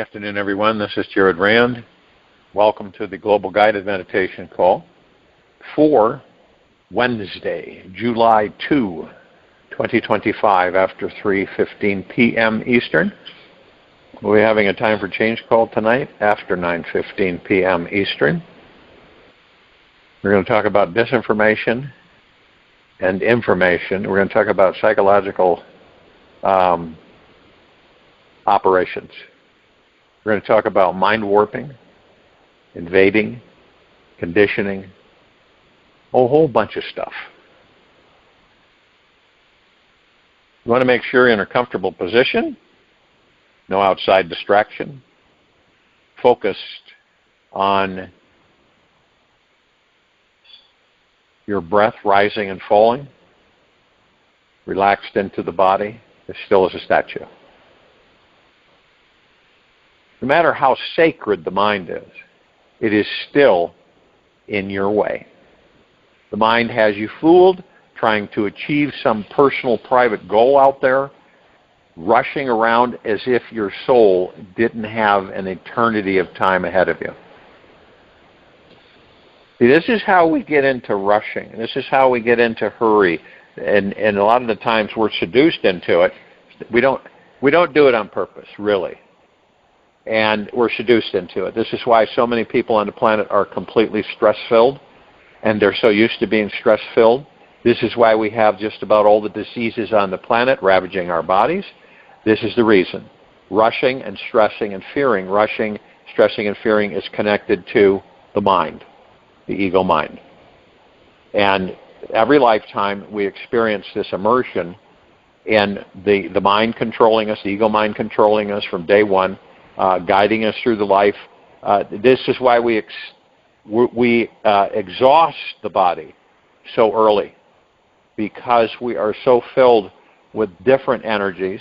afternoon, everyone. This is Jared RAND. Welcome to the Global Guided Meditation Call for Wednesday, July 2, 2025, after 3:15 p.m. Eastern. We're having a time for change call tonight after 9:15 p.m. Eastern. We're going to talk about disinformation and information. We're going to talk about psychological operations. We're going to talk about mind warping, invading, conditioning, a whole bunch of stuff. You want to make sure you're in a comfortable position, no outside distraction, focused on your breath rising and falling, relaxed into the body, as still as a statue. No matter how sacred the mind is, it is still in your way. The mind has you fooled, trying to achieve some personal private goal out there, rushing around as if your soul didn't have an eternity of time ahead of you. See, this is how we get into rushing. This is how we get into hurry. And a lot of the times we're seduced into it. We don't do it on purpose, really. And we're seduced into it. This is why so many people on the planet are completely stress-filled, and they're so used to being stress-filled. This is why we have just about all the diseases on the planet ravaging our bodies. This is the reason. Rushing and stressing and fearing. Rushing, stressing, and fearing is connected to the mind, the ego mind. And every lifetime we experience this immersion in the mind controlling us, the ego mind controlling us from day one, guiding us through the life. This is why we exhaust the body so early, because we are so filled with different energies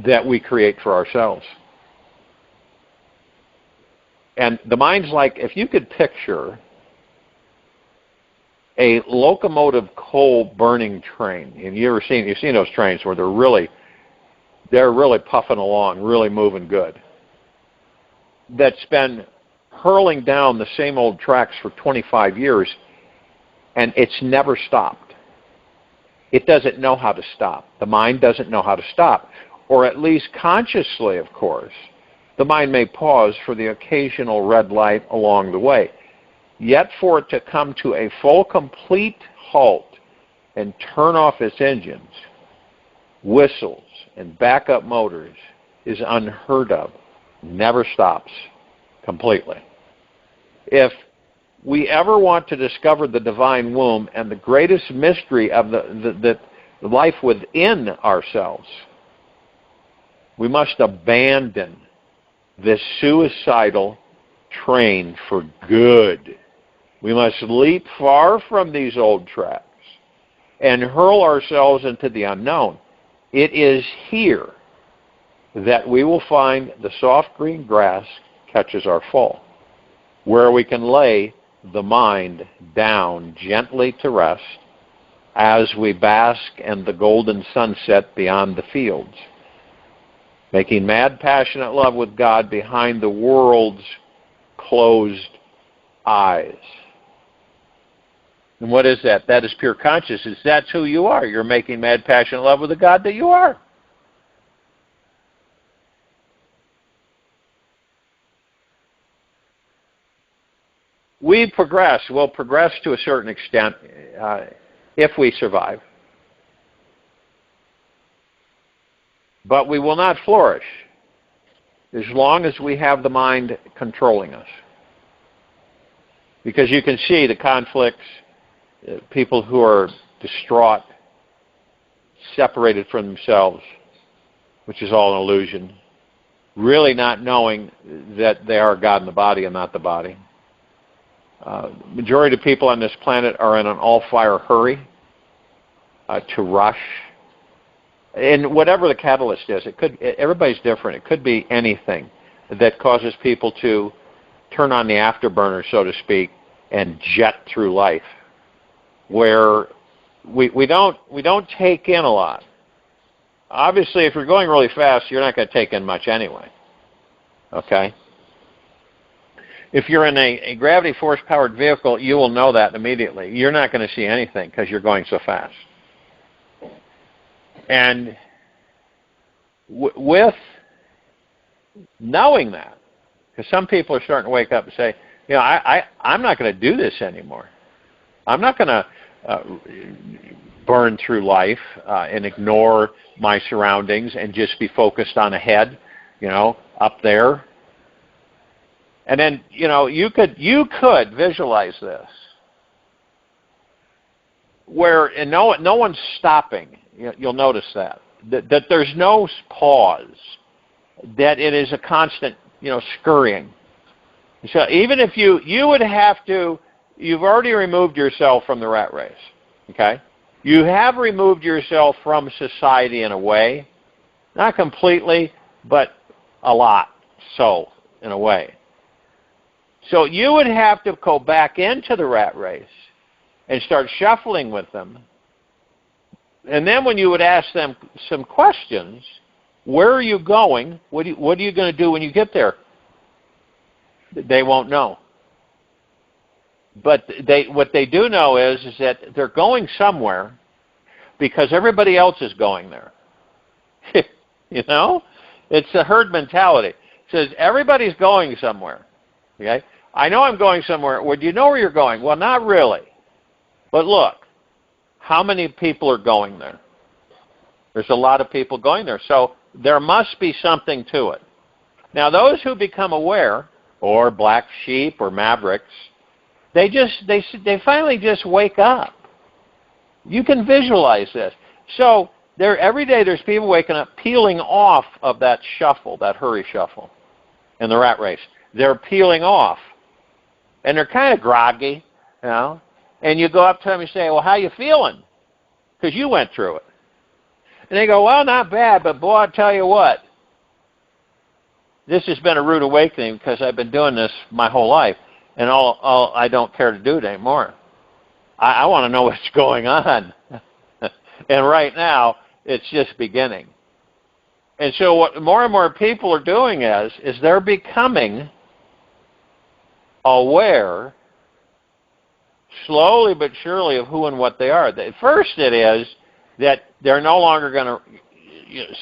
that we create for ourselves. And the mind's like, if you could picture a locomotive coal burning train, and you've seen those trains where they're really puffing along, really moving good, that's been hurling down the same old tracks for 25 years, and it's never stopped. It doesn't know how to stop. The mind doesn't know how to stop, or at least consciously, of course. The mind may pause for the occasional red light along the way. Yet for it to come to a full, complete halt and turn off its engines, whistles, and backup motors is unheard of. Never stops completely. If we ever want to discover the divine womb and the greatest mystery of the life within ourselves, we must abandon this suicidal train for good. We must leap far from these old tracks and hurl ourselves into the unknown. It is here that we will find the soft green grass catches our fall, where we can lay the mind down gently to rest as we bask in the golden sunset beyond the fields, making mad, passionate love with God behind the world's closed eyes. And what is that? That is pure consciousness. That's who you are. You're making mad, passionate love with the God that you are. We progress. We'll progress to a certain extent if we survive. But we will not flourish as long as we have the mind controlling us. Because you can see the conflicts, people who are distraught, separated from themselves, which is all an illusion, really not knowing that they are God in the body and not the body. Majority of people on this planet are in an all-fire hurry to rush. And whatever the catalyst is, everybody's different. It could be anything that causes people to turn on the afterburner, so to speak, and jet through life, where we don't take in a lot. Obviously, if you're going really fast, you're not going to take in much anyway. Okay? If you're in a gravity force-powered vehicle, you will know that immediately. You're not going to see anything because you're going so fast. And with knowing that, because some people are starting to wake up and say, you know, I'm not going to do this anymore. I'm not going to burn through life and ignore my surroundings and just be focused on ahead, you know, up there. And then, you know, you could visualize this, where and no one's stopping. You'll notice that there's no pause, that it is a constant, you know, scurrying. So even if you would have to, you've already removed yourself from the rat race, okay? You have removed yourself from society in a way, not completely, but a lot so, in a way. So you would have to go back into the rat race and start shuffling with them. And then when you would ask them some questions, where are you going? What are you going to do when you get there? They won't know. But what they do know is that they're going somewhere because everybody else is going there. You know? It's a herd mentality. It says everybody's going somewhere. Okay? I know I'm going somewhere. Well, do you know where you're going? Well, not really. But look, how many people are going there? There's a lot of people going there. So there must be something to it. Now, those who become aware, or black sheep or mavericks, they finally just wake up. You can visualize this. So every day there's people waking up, peeling off of that shuffle, that hurry shuffle in the rat race. They're peeling off. And they're kind of groggy, you know. And you go up to them and say, well, how you feeling? Because you went through it. And they go, well, not bad, but boy, I'll tell you what. This has been a rude awakening because I've been doing this my whole life. And all I don't care to do it anymore. I want to know what's going on. And right now, it's just beginning. And so what more and more people are doing is they're becoming aware, slowly but surely, of who and what they are. At first it is that they're no longer going to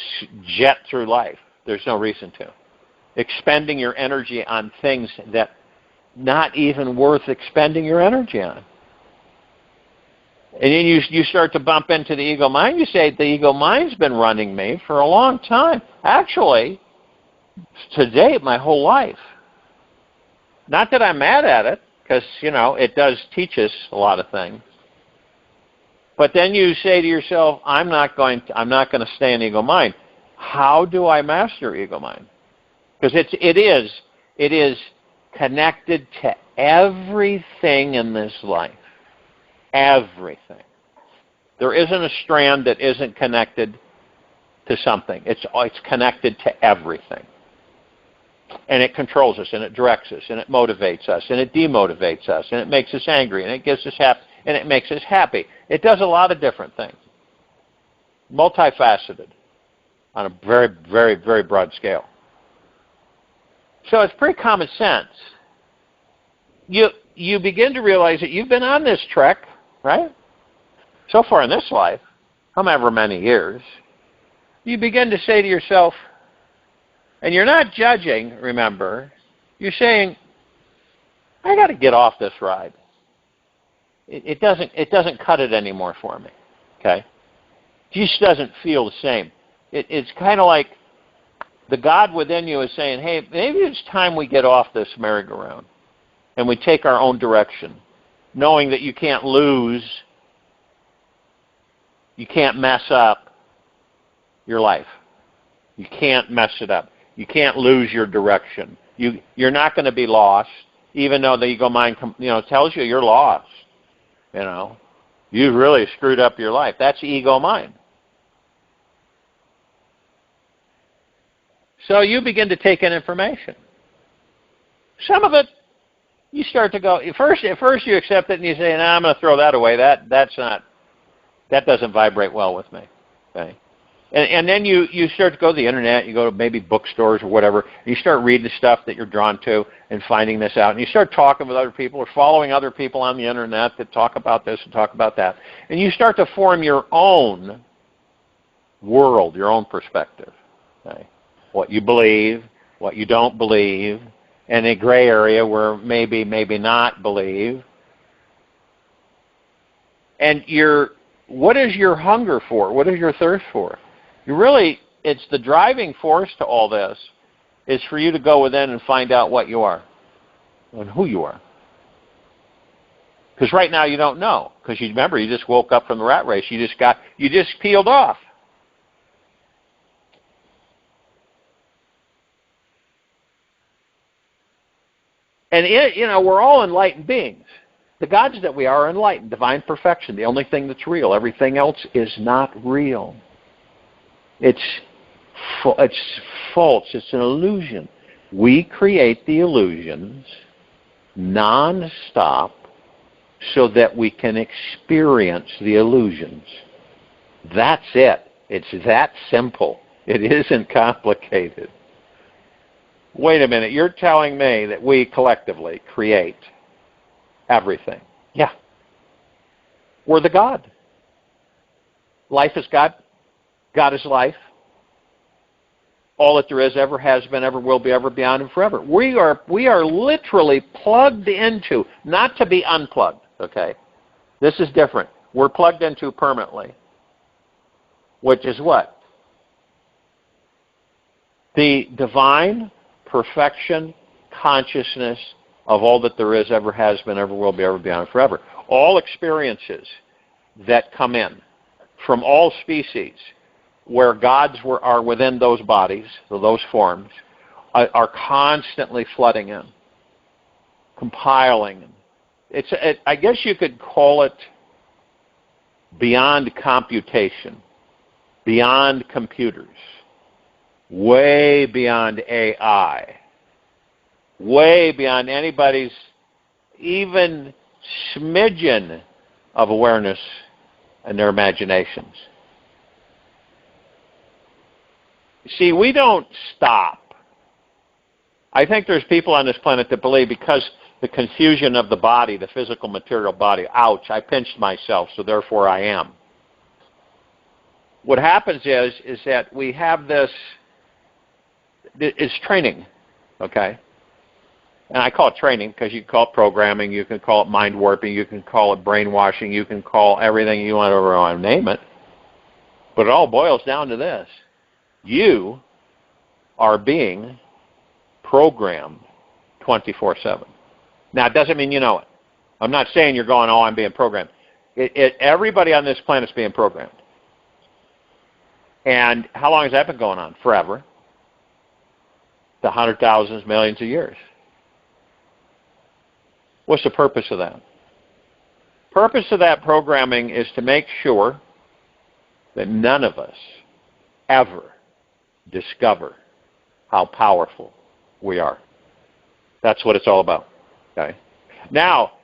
jet through life. There's no reason to. Expending your energy on things that not even worth expending your energy on. And then you start to bump into the ego mind. You say, the ego mind's been running me for a long time. Actually, to date, my whole life. Not that I'm mad at it, because, you know, it does teach us a lot of things. But then you say to yourself, I'm not going to stay in ego mind. How do I master ego mind? Because it is connected to everything in this life. Everything. There isn't a strand that isn't connected to something. It's connected to everything. And it controls us, and it directs us, and it motivates us, and it demotivates us, and it makes us angry, and it gives us happy, and it makes us happy. It does a lot of different things. Multifaceted on a very, very, very broad scale. So it's pretty common sense. You begin to realize that you've been on this trek, right? So far in this life, however many years, you begin to say to yourself, and you're not judging, remember, you're saying, I got to get off this ride. It doesn't cut it anymore for me, okay? It just doesn't feel the same. It's kind of like the God within you is saying, hey, maybe it's time we get off this merry-go-round and we take our own direction, knowing that you can't lose, you can't mess up your life. You can't mess it up. You can't lose your direction. You're not going to be lost, even though the ego mind tells you you're lost. You know, you've really screwed up your life. That's ego mind. So you begin to take in information. Some of it, you start to go, at first you accept it and you say, I'm going to throw that away. That doesn't vibrate well with me. Okay? And then you start to go to the internet, you go to maybe bookstores or whatever, and you start reading the stuff that you're drawn to and finding this out. And you start talking with other people or following other people on the internet that talk about this and talk about that. And you start to form your own world, your own perspective. Okay? What you believe, what you don't believe, and a gray area where maybe not believe. And what is your hunger for? What is your thirst for? It's the driving force to all this is for you to go within and find out what you are and who you are. Because right now you don't know. Because you remember, you just woke up from the rat race. You just peeled off. And we're all enlightened beings. The gods that we are enlightened, divine perfection, the only thing that's real. Everything else is not real. It's false. It's an illusion. We create the illusions non-stop so that we can experience the illusions. That's it. It's that simple. It isn't complicated. Wait a minute. You're telling me that we collectively create everything? Yeah. We're the God. Life is God. God is life. All that there is, ever has been, ever will be, ever beyond, and forever. We are literally plugged into, not to be unplugged, okay? This is different. We're plugged into permanently. Which is what? The divine perfection consciousness of all that there is, ever has been, ever will be, ever beyond, and forever. All experiences that come in from all species where gods are within those bodies, so those forms, are constantly flooding in, compiling. I guess you could call it beyond computation, beyond computers, way beyond AI, way beyond anybody's even smidgen of awareness in their imaginations. See, we don't stop. I think there's people on this planet that believe because the confusion of the body, the physical material body, ouch, I pinched myself, so therefore I am. What happens is that we have this, it's training, okay? And I call it training because you can call it programming, you can call it mind warping, you can call it brainwashing, you can call everything you want to name it. But it all boils down to this. You are being programmed 24/7. Now, it doesn't mean you know it. I'm not saying you're going, oh, I'm being programmed. Everybody on this planet is being programmed. And how long has that been going on? Forever. The hundreds, thousands, millions of years. What's the purpose of that? Purpose of that programming is to make sure that none of us ever discover how powerful we are. That's what it's all about. Okay? Now,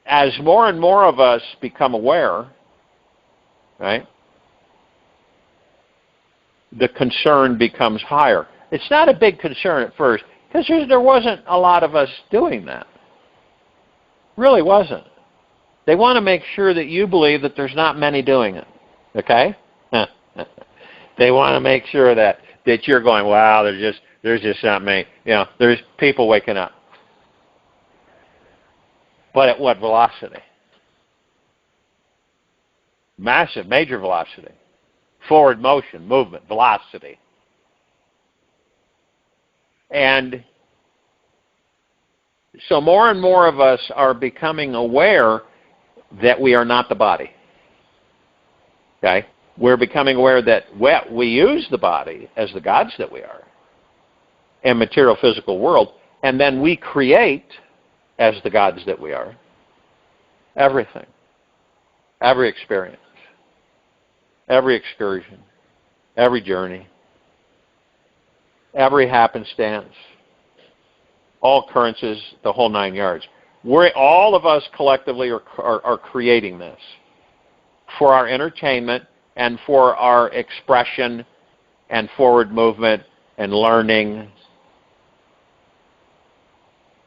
as more and more of us become aware, right, the concern becomes higher. It's not a big concern at first because there wasn't a lot of us doing that. Really wasn't. They want to make sure that you believe that there's not many doing it. Okay? They want to make sure that you're going, wow, there's just not many. There's people waking up. But at what velocity? Massive, major velocity. Forward motion, movement, velocity. And so more and more of us are becoming aware that we are not the body. Okay? We're becoming aware that we use the body as the gods that we are in material physical world, and then we create as the gods that we are everything, every experience, every excursion, every journey, every happenstance, all occurrences, the whole 9 yards. All of us collectively are creating this for our entertainment, and for our expression and forward movement and learning.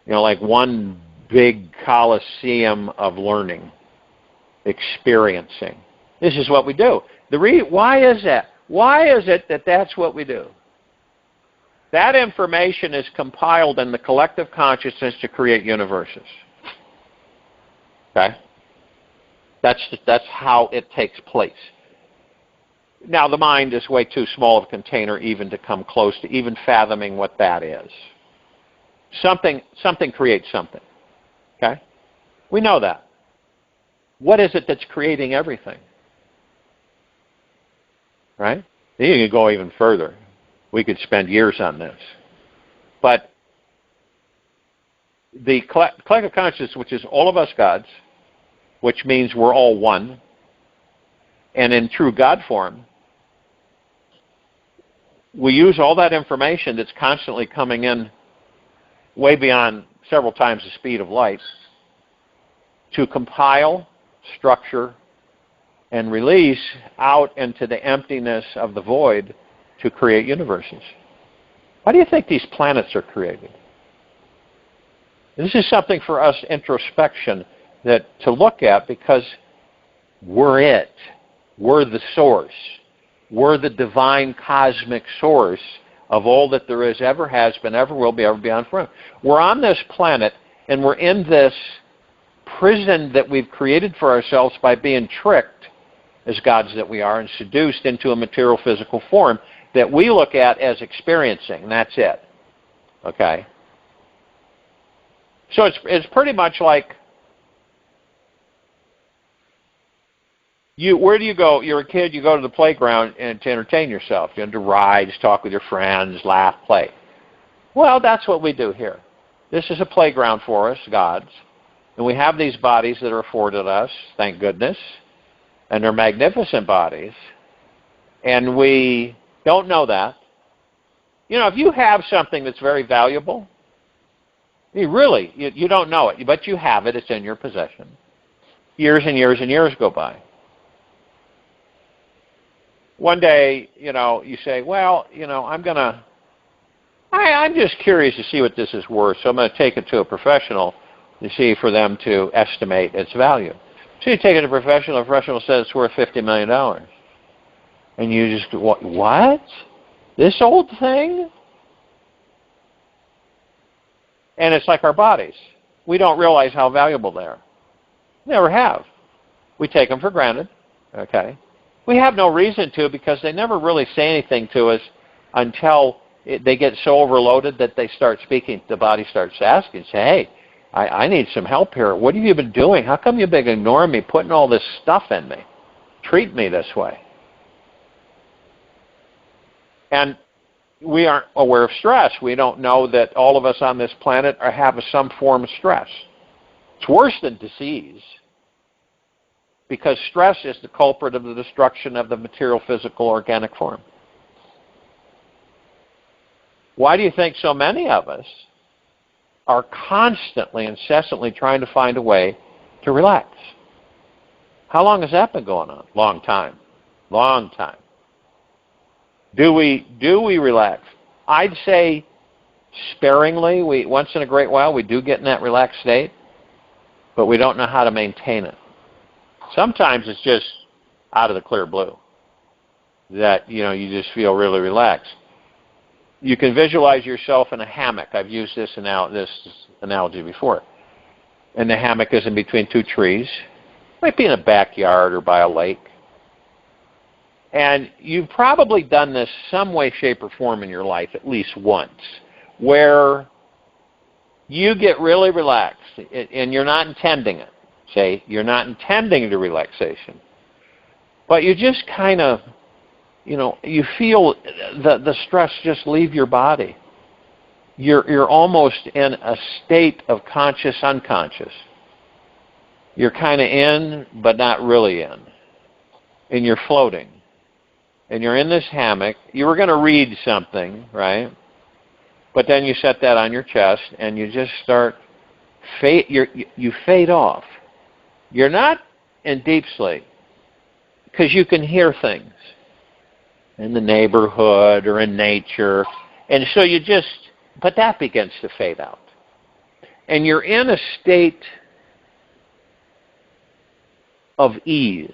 You know, like one big coliseum of learning, experiencing. This is what we do. Why is that? Why is it that that's what we do? That information is compiled in the collective consciousness to create universes. Okay? That's how it takes place. Now, the mind is way too small of a container even to come close to even fathoming what that is. Something creates something. Okay? We know that. What is it that's creating everything? Right? You can go even further. We could spend years on this. But the collective consciousness, which is all of us gods, which means we're all one, and in true God form, we use all that information that's constantly coming in way beyond several times the speed of light to compile, structure, and release out into the emptiness of the void to create universes. Why do you think these planets are created? This is something for us introspection to look at, because we're it. We're the source. We're the divine cosmic source of all that there is, ever has been, ever will be, ever beyond forever. We're on this planet, and we're in this prison that we've created for ourselves by being tricked, as gods that we are, and seduced into a material physical form that we look at as experiencing. That's it. Okay? So it's pretty much like, where do you go? You're a kid, you go to the playground and to entertain yourself. You go to rides, talk with your friends, laugh, play. Well, that's what we do here. This is a playground for us, gods. And we have these bodies that are afforded us, thank goodness. And they're magnificent bodies. And we don't know that. You know, if you have something that's very valuable, you don't know it, but you have it, it's in your possession. Years and years and years go by. One day, you say, well, I'm just curious to see what this is worth, so I'm going to take it to a professional to see for them to estimate its value. So you take it to a professional, the professional says it's worth $50 million. And you just, what? This old thing? And it's like our bodies. We don't realize how valuable they are. Never have. We take them for granted. Okay? We have no reason to, because they never really say anything to us until they get so overloaded that they start speaking. The body starts asking, say, hey, I need some help here. What have you been doing? How come you've been ignoring me, putting all this stuff in me? Treat me this way. And we aren't aware of stress. We don't know that all of us on this planet have some form of stress. It's worse than disease, because stress is the culprit of the destruction of the material, physical, organic form. Why do you think so many of us are constantly, incessantly trying to find a way to relax? How long has that been going on? Long time. Long time. Do we relax? I'd say sparingly. Once in a great while, we do get in that relaxed state, but we don't know how to maintain it. Sometimes it's just out of the clear blue that, you just feel really relaxed. You can visualize yourself in a hammock. I've used this analogy before. And the hammock is in between two trees. It might be in a backyard or by a lake. And you've probably done this some way, shape, or form in your life at least once, where you get really relaxed, and you're not intending it. Say, you're not intending the relaxation. But you just kind of, you feel the stress just leave your body. You're almost in a state of conscious unconscious. You're kind of in, but not really in. And you're floating. And you're in this hammock. You were going to read something, right? But then you set that on your chest, and you just start, you fade off. You're not in deep sleep. because you can hear things in the neighborhood or in nature. And so but that begins to fade out. And you're in a state of ease.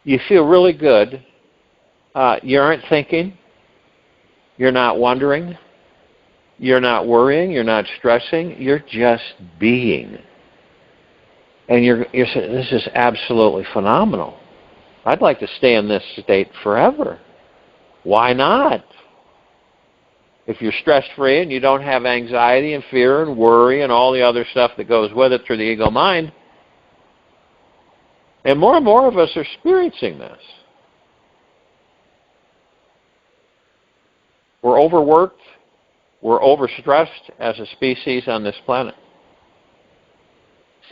You feel really good. You aren't thinking. You're not wondering. You're not worrying. You're not stressing. You're just being. And you're saying, this is absolutely phenomenal. I'd like to stay in this state forever. Why not? If you're stress-free and you don't have anxiety and fear and worry and all the other stuff that goes with it through the ego mind, and more of us are experiencing this. We're overworked. We're overstressed as a species on this planet.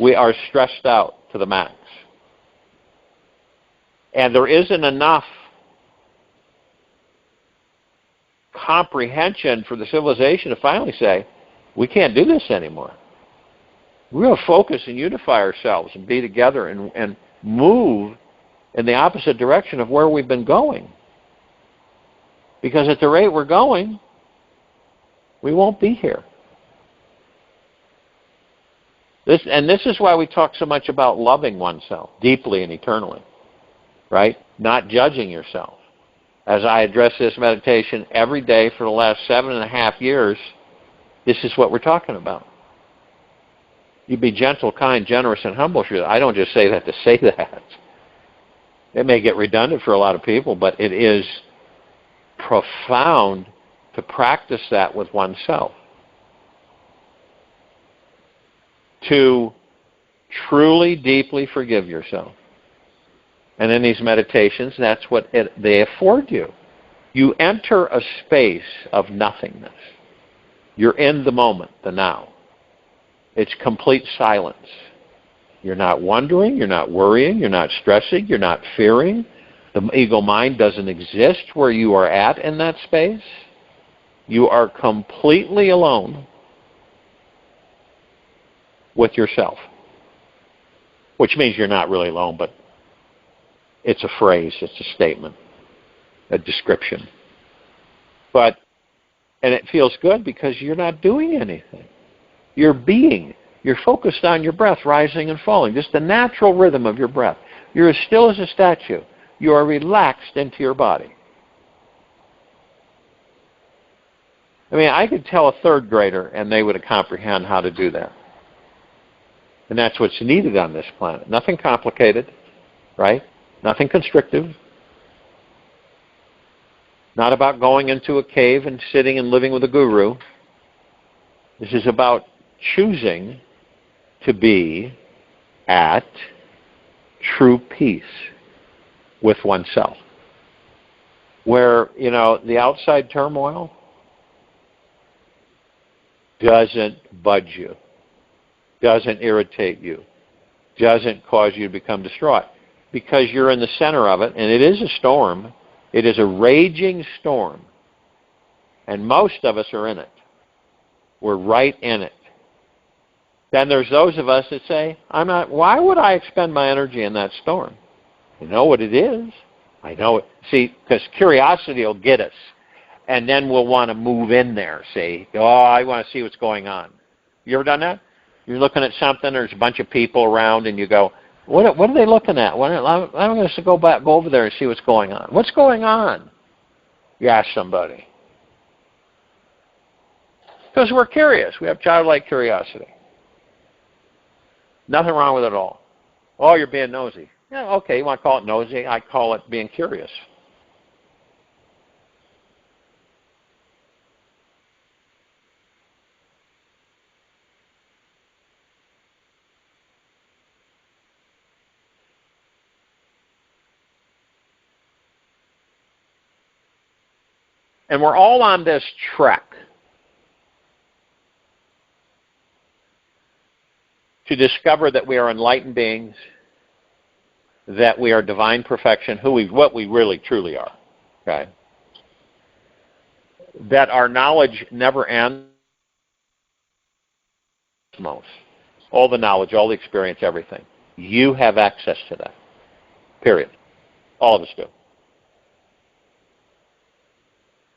We are stressed out to the max. And there isn't enough comprehension for the civilization to finally say, we can't do this anymore. We're going to focus and unify ourselves and be together and move in the opposite direction of where we've been going. Because at the rate we're going, we won't be here. This is why we talk so much about loving oneself deeply and eternally, right? Not judging yourself. As I address this meditation every day for the last 7.5 years, this is what we're talking about. You be gentle, kind, generous, and humble. I don't just say that to say that. It may get redundant for a lot of people, but it is profound to practice that with oneself. To truly, deeply forgive yourself. And in these meditations, that's what they afford you. You enter a space of nothingness. You're in the moment, the now. It's complete silence. You're not wondering, you're not worrying, you're not stressing, you're not fearing. The ego mind doesn't exist where you are at in that space. You are completely alone with yourself. Which means you're not really alone, but it's a phrase, it's a statement, a description. And it feels good because you're not doing anything. You're being. You're focused on your breath rising and falling, just the natural rhythm of your breath. You're as still as a statue. You are relaxed into your body. I mean, I could tell a third grader and they would comprehend how to do that. And that's what's needed on this planet. Nothing complicated, right? Nothing constrictive. Not about going into a cave and sitting and living with a guru. This is about choosing to be at true peace with oneself. Where, the outside turmoil doesn't budge you, doesn't irritate you, doesn't cause you to become distraught. Because you're in the center of it, and it is a storm. It is a raging storm. And most of us are in it. We're right in it. Then there's those of us that say, why would I expend my energy in that storm? I know what it is. I know it. See, because curiosity will get us. And then we'll want to move in there, see. I want to see what's going on. You ever done that? You're looking at something, there's a bunch of people around, and you go, what are they looking at? I'm going to go over there and see what's going on. What's going on? You ask somebody. Because we're curious. We have childlike curiosity. Nothing wrong with it at all. Oh, you're being nosy. Yeah, okay, you want to call it nosy? I call it being curious. And we're all on this trek to discover that we are enlightened beings, that we are divine perfection, what we really truly are. Okay? That our knowledge never ends. All the knowledge, all the experience, everything. You have access to that. Period. All of us do.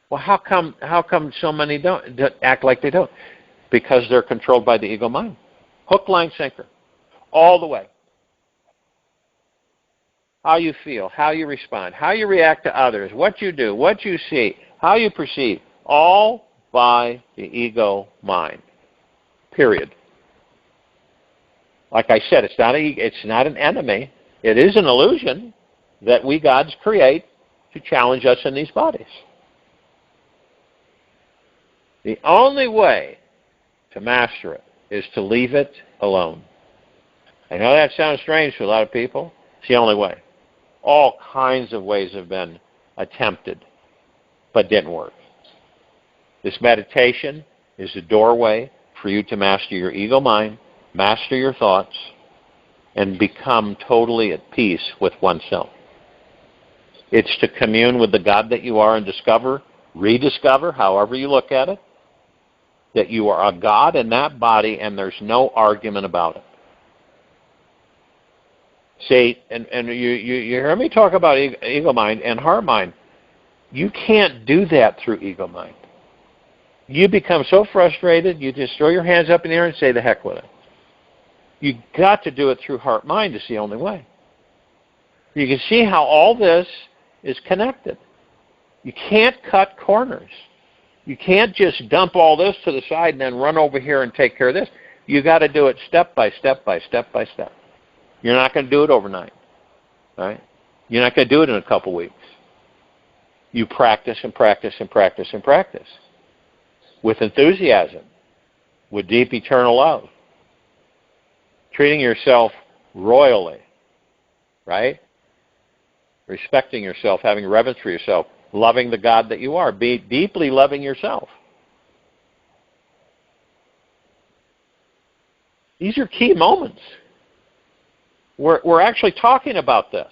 Well, how come so many don't act like they don't? Because they're controlled by the ego mind. Hook, line, sinker. All the way. How you feel, how you respond, how you react to others, what you do, what you see, how you perceive. All by the ego mind. Period. Like I said, it's not an enemy. It is an illusion that we gods create to challenge us in these bodies. The only way to master it is to leave it alone. I know that sounds strange to a lot of people. It's the only way. All kinds of ways have been attempted, but didn't work. This meditation is a doorway for you to master your ego mind, master your thoughts, and become totally at peace with oneself. It's to commune with the God that you are and discover, rediscover, however you look at it, that you are a God in that body and there's no argument about it. See, and you hear me talk about ego mind and heart mind. You can't do that through ego mind. You become so frustrated, you just throw your hands up in the air and say, the heck with it. You've got to do it through heart mind. It's the only way. You can see how all this is connected. You can't cut corners. You can't just dump all this to the side and then run over here and take care of this. You've got to do it step by step by step by step. You're not going to do it overnight. Right? You're not going to do it in a couple weeks. You practice and practice and practice and practice. With enthusiasm. With deep eternal love. Treating yourself royally. Right? Respecting yourself, having reverence for yourself. Loving the God that you are. Be deeply loving yourself. These are key moments. We're actually talking about this.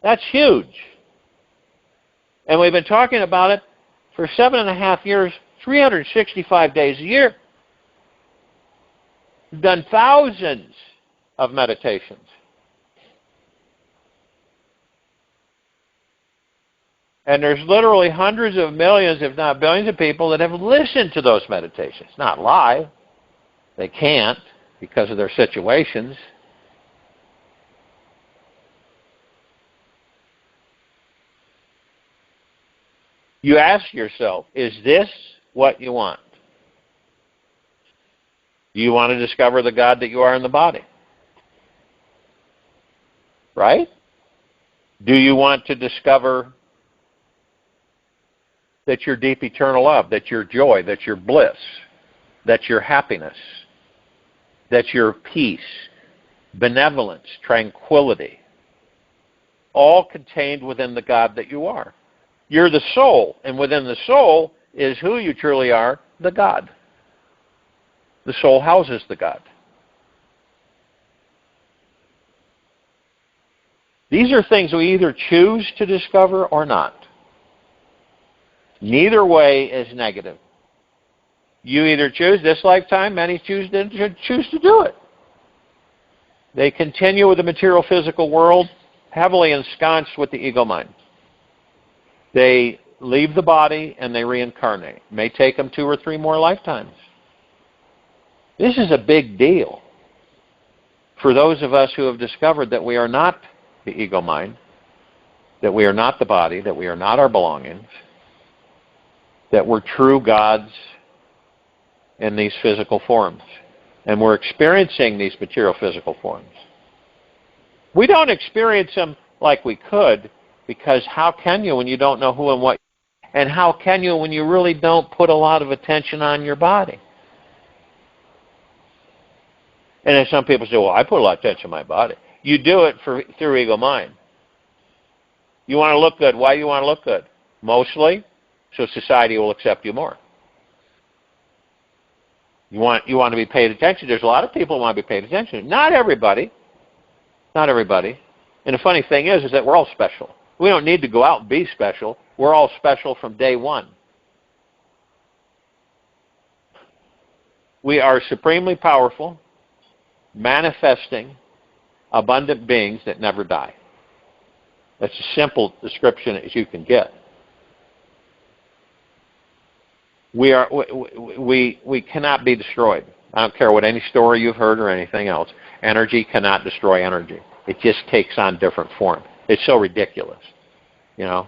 That's huge. And we've been talking about it for 7.5 years, 365 days a year. We've done thousands of meditations. And there's literally hundreds of millions, if not billions of people that have listened to those meditations. Not live. They can't because of their situations. You ask yourself, is this what you want? Do you want to discover the God that you are in the body? Right? Do you want to discover that you're deep eternal love, that you're joy, that you're bliss, that you're happiness, that you're peace, benevolence, tranquility, all contained within the God that you are? You're the soul, and within the soul is who you truly are, the God. The soul houses the God. These are things we either choose to discover or not. Neither way is negative. You either choose this lifetime, many choose to do it. They continue with the material physical world, heavily ensconced with the ego mind. They leave the body and they reincarnate. It may take them 2 or 3 more lifetimes. This is a big deal for those of us who have discovered that we are not the ego mind, that we are not the body, that we are not our belongings, that we're true gods in these physical forms. And we're experiencing these material physical forms. We don't experience them like we could, because how can you when you don't know who and what? And how can you when you really don't put a lot of attention on your body? And then some people say, well, I put a lot of attention on my body. You do it through ego mind. You want to look good. Why do you want to look good? Mostly so society will accept you more. You want to be paid attention. There's a lot of people who want to be paid attention. Not everybody. Not everybody. And the funny thing is that we're all special. We don't need to go out and be special. We're all special from day one. We are supremely powerful, manifesting, abundant beings that never die. That's a simple description as you can get. We cannot be destroyed. I don't care what any story you've heard or anything else. Energy cannot destroy energy. It just takes on different form. It's so ridiculous, you know.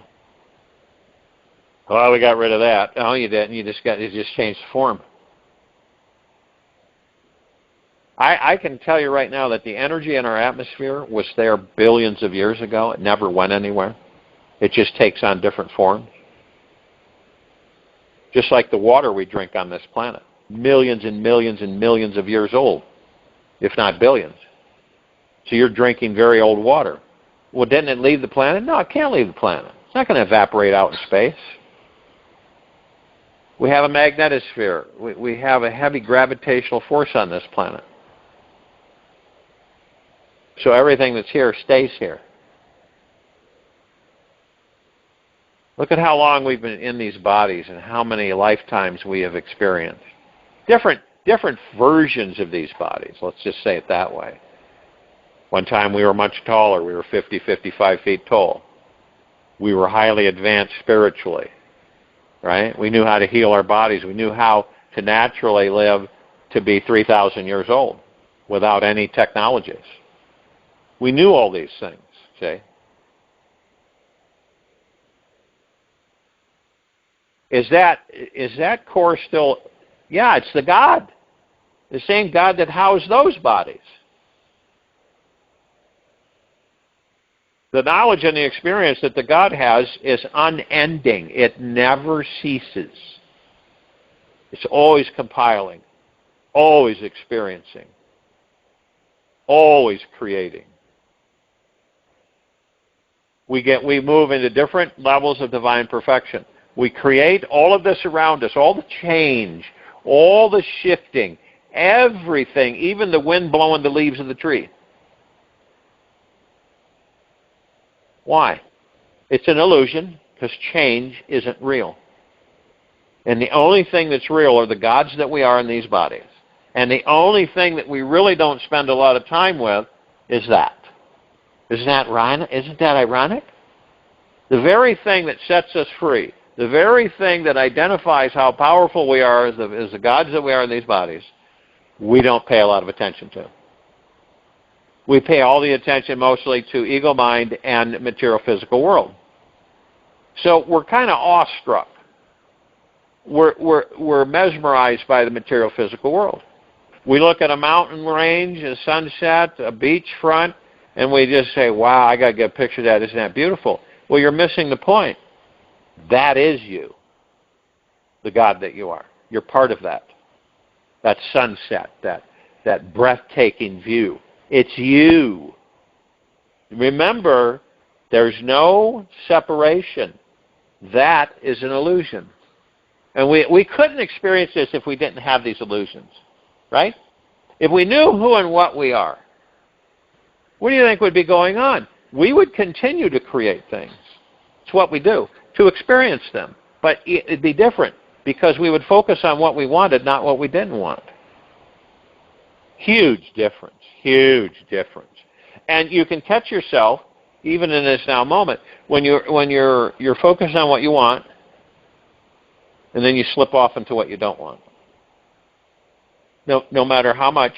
Well, we got rid of that. Oh, you didn't. It just changed the form. I can tell you right now that the energy in our atmosphere was there billions of years ago. It never went anywhere. It just takes on different forms. Just like the water we drink on this planet. Millions and millions and millions of years old, if not billions. So you're drinking very old water. Well, didn't it leave the planet? No, it can't leave the planet. It's not going to evaporate out in space. We have a magnetosphere. We have a heavy gravitational force on this planet. So everything that's here stays here. Look at how long we've been in these bodies and how many lifetimes we have experienced. Different versions of these bodies, let's just say it that way. One time we were much taller. We were 50, 55 feet tall. We were highly advanced spiritually, right? We knew how to heal our bodies. We knew how to naturally live to be 3,000 years old without any technologies. We knew all these things, see? Is that core still? Yeah, it's the God. The same God that housed those bodies. The knowledge and the experience that the God has is unending. It never ceases. It's always compiling, always experiencing, always creating. We move into different levels of divine perfection. We create all of this around us, all the change, all the shifting, everything, even the wind blowing the leaves of the tree. Why? It's an illusion, because change isn't real. And the only thing that's real are the gods that we are in these bodies. And the only thing that we really don't spend a lot of time with is that. Isn't that ironic? The very thing that sets us free, the very thing that identifies how powerful we are as the gods that we are in these bodies, we don't pay a lot of attention to. We pay all the attention mostly to ego mind and material physical world. So we're kind of awestruck. We're mesmerized by the material physical world. We look at a mountain range, a sunset, a beach front, and we just say, wow, I got to get a picture of that. Isn't that beautiful? Well, you're missing the point. That is you, the God that you are. You're part of that sunset, that breathtaking view. It's you. Remember, there's no separation. That is an illusion. And we couldn't experience this if we didn't have these illusions, right? If we knew who and what we are, what do you think would be going on? We would continue to create things. It's what we do, to experience them. But it'd be different, because we would focus on what we wanted, not what we didn't want. Huge difference. Huge difference. And you can catch yourself, even in this now moment, when you're focused on what you want, and then you slip off into what you don't want. No matter how much,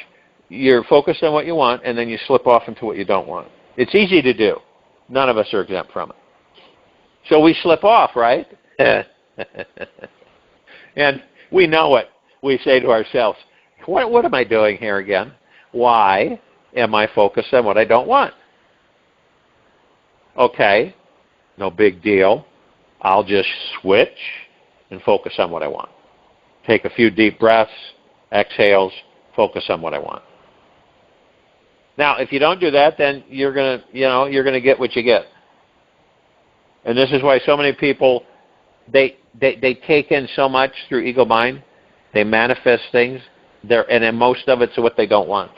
you're focused on what you want, and then you slip off into what you don't want. It's easy to do. None of us are exempt from it. So we slip off, right? And we know it. We say to ourselves, what am I doing here again? Why am I focused on what I don't want? Okay, no big deal. I'll just switch and focus on what I want. Take a few deep breaths, exhales, focus on what I want. Now, if you don't do that, then you're gonna get what you get. And this is why so many people, they take in so much through ego mind. They manifest things, and then most of it's what they don't want.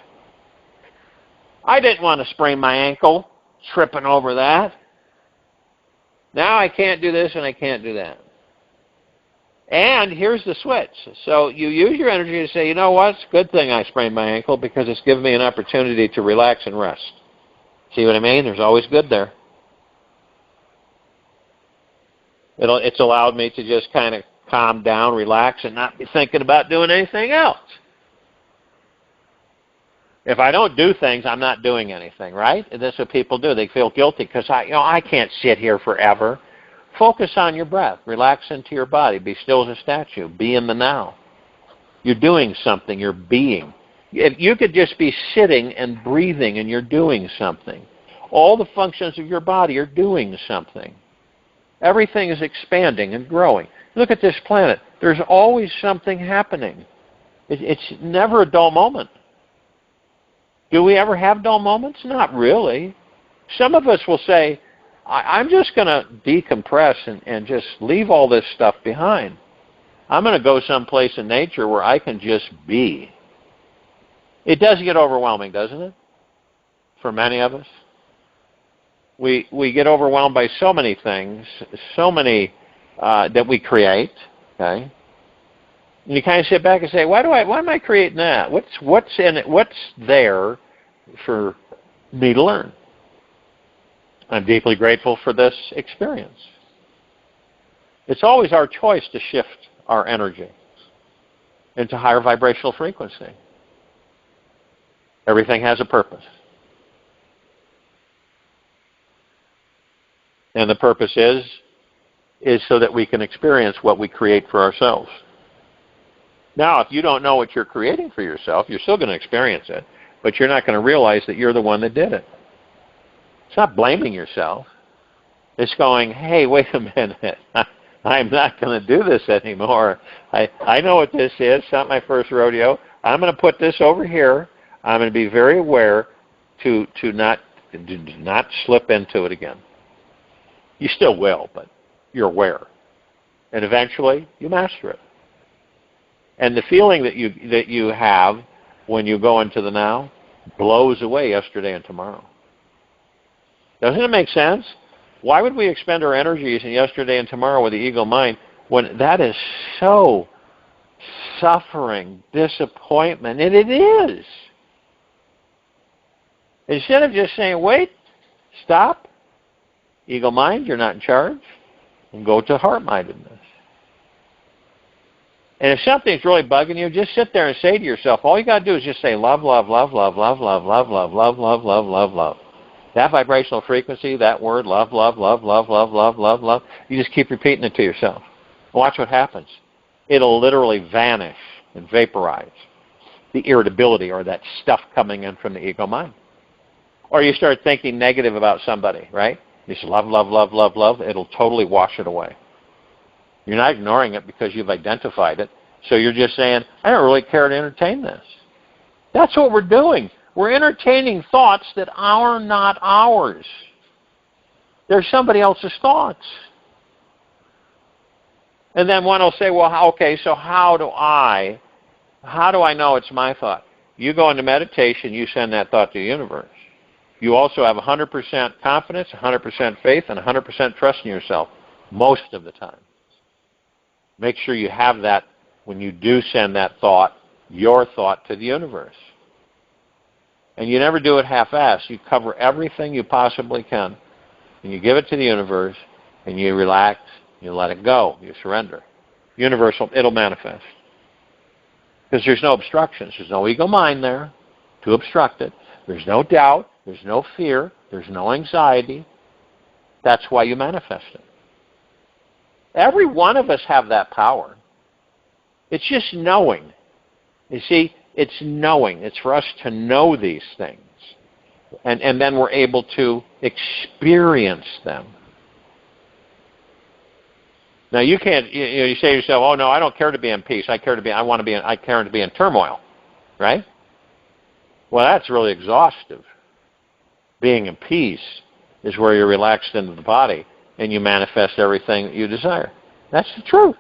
I didn't want to sprain my ankle, tripping over that. Now I can't do this and I can't do that. And here's the switch. So you use your energy to say, you know what, it's a good thing I sprained my ankle, because it's given me an opportunity to relax and rest. See what I mean? There's always good there. It's allowed me to just kind of calm down, relax, and not be thinking about doing anything else. If I don't do things, I'm not doing anything, right? And that's what people do. They feel guilty because I can't sit here forever. Focus on your breath. Relax into your body. Be still as a statue. Be in the now. You're doing something. You're being. If you could just be sitting and breathing and you're doing something. All the functions of your body are doing something. Everything is expanding and growing. Look at this planet. There's always something happening. It's never a dull moment. Do we ever have dull moments? Not really. Some of us will say, I'm just going to decompress and just leave all this stuff behind. I'm going to go someplace in nature where I can just be. It does get overwhelming, doesn't it? For many of us. We get overwhelmed by so many things, so many that we create, okay? And you kind of sit back and say, why am I creating that? What's in it? What's there for me to learn? I'm deeply grateful for this experience. It's always our choice to shift our energy into higher vibrational frequency. Everything has a purpose. And the purpose is so that we can experience what we create for ourselves. Now, if you don't know what you're creating for yourself, you're still going to experience it, but you're not going to realize that you're the one that did it. It's not blaming yourself. It's going, hey, wait a minute. I'm not going to do this anymore. I know what this is. It's not my first rodeo. I'm going to put this over here. I'm going to be very aware to not slip into it again. You still will, but you're aware. And eventually, you master it. And the feeling that you have when you go into the now blows away yesterday and tomorrow. Doesn't it make sense? Why would we expend our energies in yesterday and tomorrow with the ego mind when that is so suffering, disappointment? And it is. Instead of just saying, wait, stop, ego mind, you're not in charge, and go to heart-mindedness. And if something's really bugging you, just sit there and say to yourself, all you got to do is just say love, love, love, love, love, love, love, love, love, love, love, love, love. That vibrational frequency, that word, love, love, love, love, love, love, love, love, you just keep repeating it to yourself. Watch what happens. It'll literally vanish and vaporize the irritability or that stuff coming in from the ego mind. Or you start thinking negative about somebody, right? You say love, love, love, love, love. It'll totally wash it away. You're not ignoring it because you've identified it. So you're just saying, I don't really care to entertain this. That's what we're doing. We're entertaining thoughts that are not ours. They're somebody else's thoughts. And then one will say, well, okay, so how do I know it's my thought? You go into meditation, you send that thought to the universe. You also have 100% confidence, 100% faith, and 100% trust in yourself most of the time. Make sure you have that when you do send that thought, your thought, to the universe. And you never do it half-assed. You cover everything you possibly can, and you give it to the universe, and you relax, you let it go, you surrender. Universal, it'll manifest. Because there's no obstructions. There's no ego mind there to obstruct it. There's no doubt. There's no fear. There's no anxiety. That's why you manifest it. Every one of us have that power. It's just knowing. You see, it's knowing. It's for us to know these things. And then we're able to experience them. Now you can't. You say to yourself, "Oh no, I don't care to be in peace. I care to be in turmoil," right? Well, that's really exhaustive. Being in peace is where you're relaxed into the body and you manifest everything that you desire. That's the truth.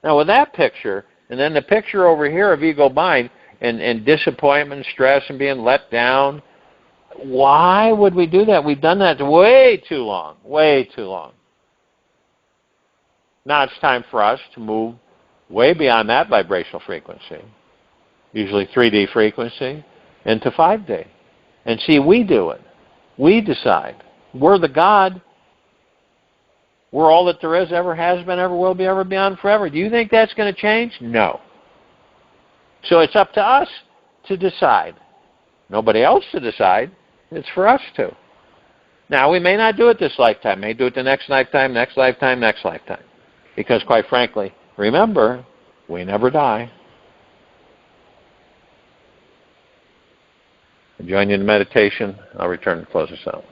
Now, with that picture, and then the picture over here of ego mind and disappointment, stress, and being let down, why would we do that? We've done that way too long. Way too long. Now it's time for us to move way beyond that vibrational frequency, usually 3D frequency, into 5D. And see, we do it. We decide. We're the God. We're all that there is, ever has been, ever will be, ever beyond, forever. Do you think that's going to change? No. So it's up to us to decide. Nobody else to decide. It's for us to. Now, we may not do it this lifetime. May do it the next lifetime, next lifetime, next lifetime. Because, quite frankly, remember, we never die. I'll join you in meditation. I'll return to close us out.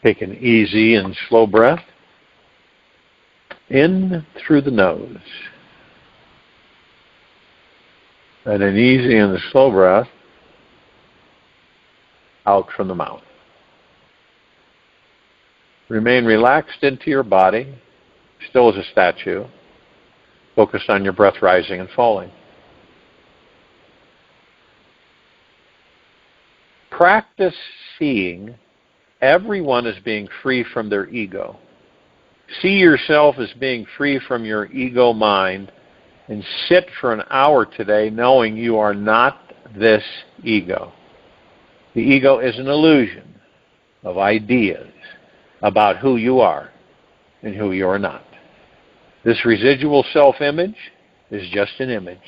Take an easy and slow breath in through the nose. And an easy and slow breath out from the mouth. Remain relaxed into your body, still as a statue. Focus on your breath rising and falling. Practice seeing everyone as being free from their ego. See yourself as being free from your ego mind, and sit for an hour today knowing you are not this ego. The ego is an illusion of ideas about who you are and who you are not. This residual self-image is just an image,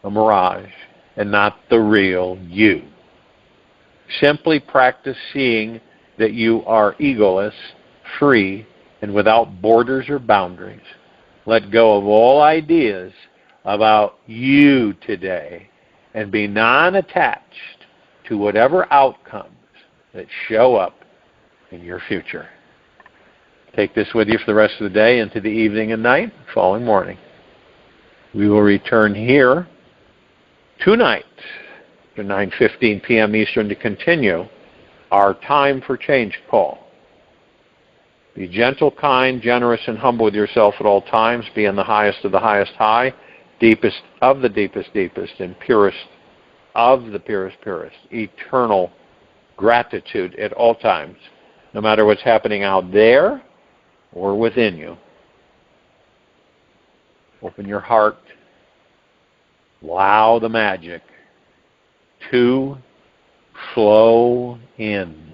a mirage, and not the real you. Simply practice seeing that you are egoless, free, and without borders or boundaries. Let go of all ideas about you today and be non-attached to whatever outcomes that show up in your future. Take this with you for the rest of the day into the evening and night, following morning. We will return here tonight at 9:15 p.m. Eastern to continue our Time for Change call. Be gentle, kind, generous, and humble with yourself at all times. Be in the highest of the highest high, deepest of the deepest deepest, and purest of the purest purest. Eternal gratitude at all times, no matter what's happening out there or within you. Open your heart. Allow the magic to flow in.